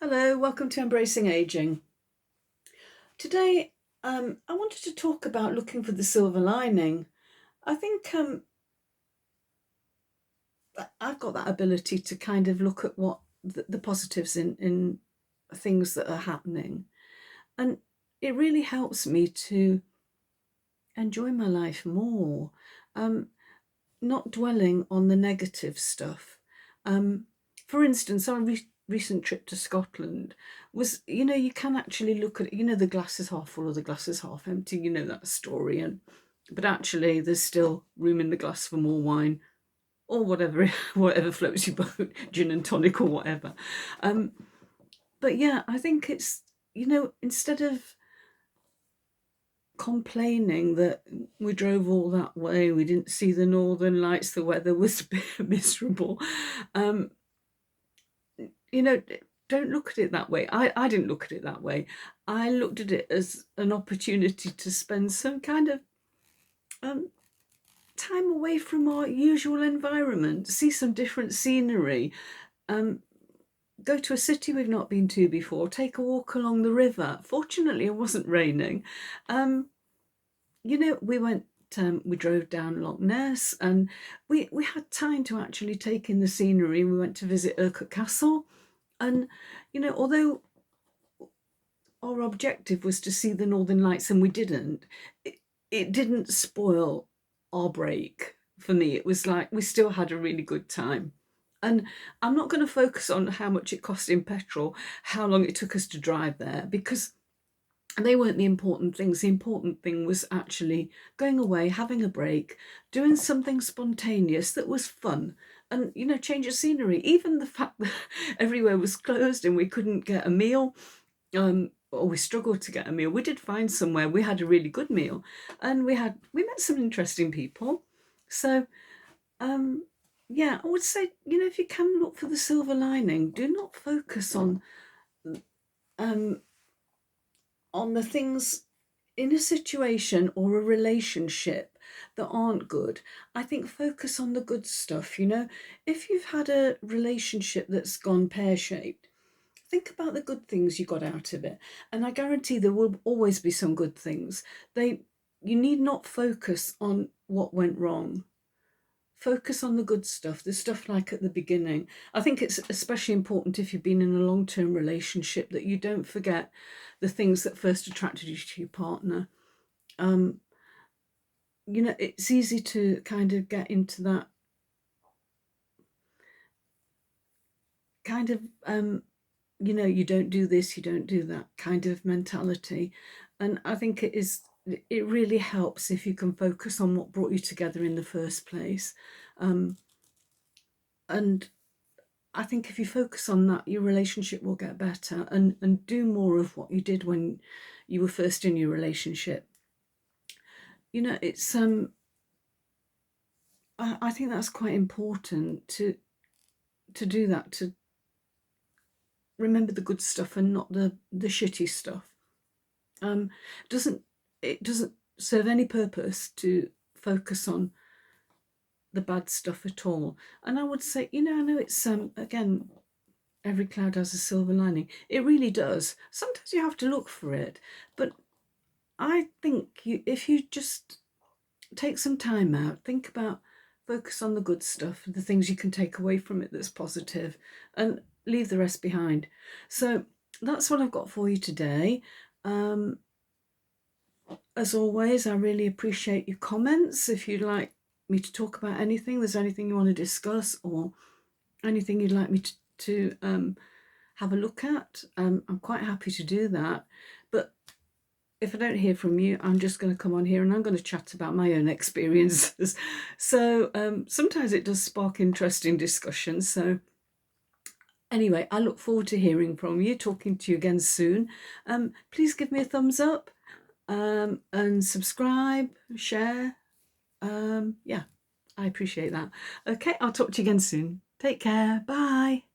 Hello, welcome to Embracing Aging. Today, I wanted to talk about looking for the silver lining. I think I've got that ability to kind of look at what the positives in things that are happening, and it really helps me to enjoy my life more, um, not dwelling on the negative stuff. Um, for instance, our recent trip to Scotland was, you can actually look at, the glass is half full or the glass is half empty, that story. But actually, there's still room in the glass for more wine or whatever, whatever floats your boat, gin and tonic or whatever. Um, but yeah, I think it's, instead of complaining that we drove all that way, we didn't see the northern lights, the weather was a bit miserable. Um, you know, don't look at it that way. I didn't look at it that way. I looked at it as an opportunity to spend some kind of um, time away from our usual environment, see some different scenery, um, go to a city we've not been to before, take a walk along the river. Fortunately, it wasn't raining. Um, we drove down Loch Ness, and we had time to actually take in the scenery. We went to visit Urquhart Castle, and although our objective was to see the Northern Lights and we didn't, it didn't spoil our break. For me, it was like we still had a really good time. And I'm not going to focus on how much it cost in petrol, how long it took us to drive there, because they weren't the important things. The important thing was actually going away, having a break, doing something spontaneous that was fun, and change of scenery. Even the fact that everywhere was closed and we couldn't get a meal, or we struggled to get a meal. We did find somewhere. We had a really good meal, and we met some interesting people. So yeah, I would say, if you can look for the silver lining, do not focus um on the things in a situation or a relationship that aren't good. I think focus on the good stuff. If you've had a relationship that's gone pear-shaped, think about the good things you got out of it, and I guarantee there will always be some good things. They You need not focus on what went wrong. Focus on the good stuff, the stuff like at the beginning. I think it's especially important if you've been in a long-term relationship that you don't forget the things that first attracted you to your partner. um it's easy to kind of get into that kind of you don't do this, you don't do that kind of mentality. And I think it really helps if you can focus on what brought you together in the first place. um and I think if you focus on that, your relationship will get better, and do more of what you did when you were first in your relationship. It's I think that's quite important to do that, to remember the good stuff and not the shitty stuff. um doesn't it doesn't serve any purpose to focus on the bad stuff at all. And I would say, I know it's again, every cloud has a silver lining. It really does. Sometimes you have to look for it, but I think if you just take some time out, think about, focus on the good stuff, the things you can take away from it that's positive, and leave the rest behind. So that's what I've got for you today. um As always, I really appreciate your comments. If you'd like me to talk about anything, there's anything you want to discuss, or anything you'd like me to have a look at, I'm quite happy to do that. But if I don't hear from you, I'm just going to come on here and I'm going to chat about my own experiences. So sometimes it does spark interesting discussions. So anyway, I look forward to hearing from you, talking to you again soon. Please give me a thumbs up, and subscribe, share. Yeah, I appreciate that. Okay, I'll talk to you again soon. Take care. Bye.